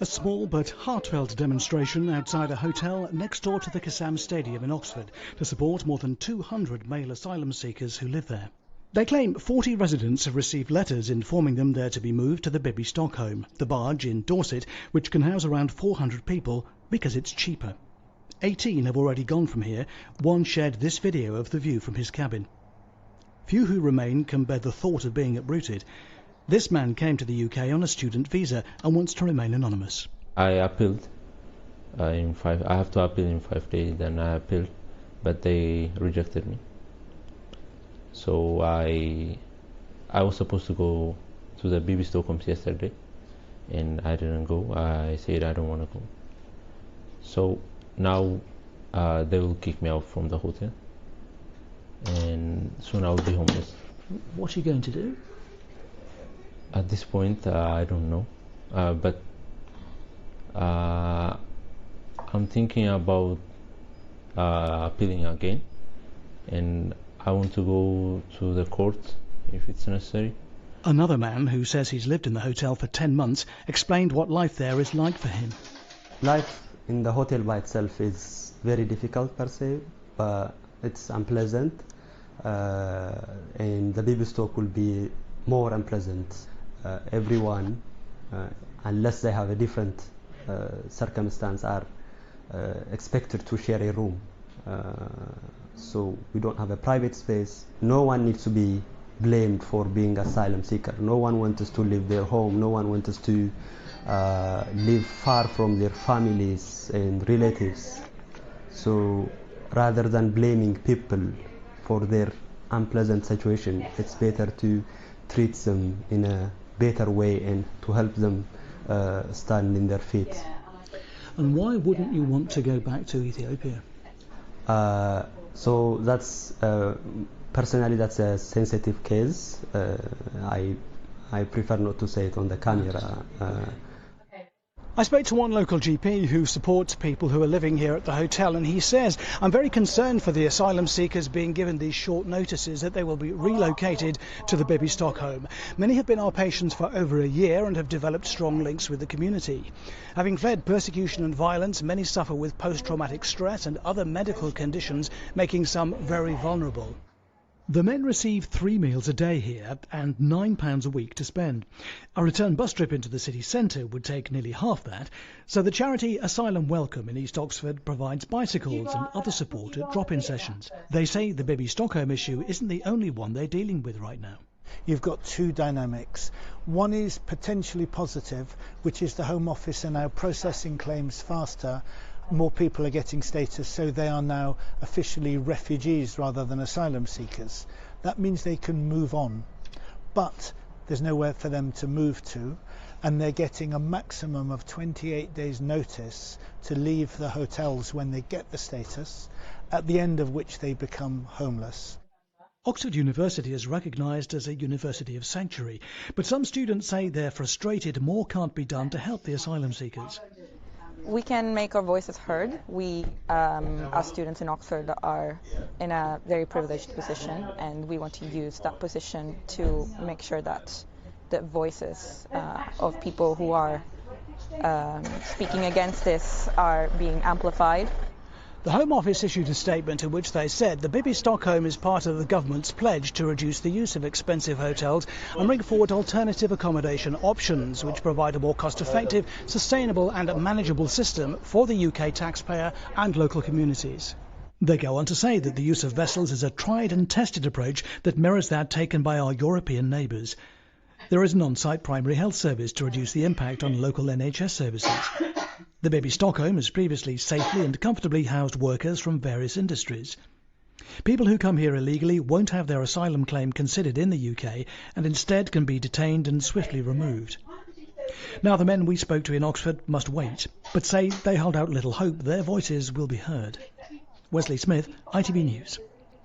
A small but heartfelt demonstration outside a hotel next door to the Kassam Stadium in Oxford to support more than 200 male asylum seekers who live there. They claim 40 residents have received letters informing them they're to be moved to the Bibby Stockholm, the barge in Dorset, which can house around 400 people because it's cheaper. 18 have already gone from here. One shared this video of the view from his cabin. Few who remain can bear the thought of being uprooted. This man came to the UK on a student visa and wants to remain anonymous. I appealed I have to appeal in 5 days, then I appealed, but they rejected me. So I was supposed to go to the Bibby Stockholm yesterday, and I didn't go. I said I don't want to go. So now they will kick me out from the hotel, and soon I will be homeless. What are you going to do? At this point, I don't know, but I'm thinking about appealing again, and I want to go to the court if it's necessary. Another man who says he's lived in the hotel for 10 months explained what life there is like for him. Life in the hotel by itself is very difficult per se, but it's unpleasant, and the Bibby Stock will be more unpleasant. Everyone, unless they have a different circumstance, are expected to share a room. So we don't have a private space. No one needs to be blamed for being asylum seeker. No one wants us to leave their home. No one wants us to live far from their families and relatives. So rather than blaming people for their unpleasant situation, it's better to treat them in a better way and to help them stand in their feet. And why wouldn't you want to go back to Ethiopia? So that's personally, that's a sensitive case. I prefer not to say it on the camera. I spoke to one local GP who supports people who are living here at the hotel, and he says, I'm very concerned for the asylum seekers being given these short notices that they will be relocated to the Bibby Stockholm. Many have been our patients for over a year and have developed strong links with the community. Having fled persecution and violence, many suffer with post-traumatic stress and other medical conditions, making some very vulnerable. The men receive 3 meals a day here and £9 a week to spend. A return bus trip into the city centre would take nearly half that, so the charity Asylum Welcome in East Oxford provides bicycles and other support at drop-in sessions. They say the Bibby Stockholm issue isn't the only one they're dealing with right now. You've got two dynamics. One is potentially positive, which is the Home Office are now processing claims faster. More people are getting status, so they are now officially refugees rather than asylum seekers. That means they can move on, but there's nowhere for them to move to, and they're getting a maximum of 28 days notice to leave the hotels when they get the status, at the end of which they become homeless. Oxford University is recognised as a university of sanctuary, but some students say they're frustrated more can't be done to help the asylum seekers. We can make our voices heard. We, as students in Oxford, are in a very privileged position, and we want to use that position to make sure that the voices of people who are speaking against this are being amplified. The Home Office issued a statement in which they said the Bibby Stockholm is part of the government's pledge to reduce the use of expensive hotels and bring forward alternative accommodation options which provide a more cost-effective, sustainable and manageable system for the UK taxpayer and local communities. They go on to say that the use of vessels is a tried and tested approach that mirrors that taken by our European neighbours. There is an on-site primary health service to reduce the impact on local NHS services. The Bibby Stockholm has previously safely and comfortably housed workers from various industries. People who come here illegally won't have their asylum claim considered in the UK and instead can be detained and swiftly removed. Now the men we spoke to in Oxford must wait, but say they hold out little hope their voices will be heard. Wesley Smith, ITV News.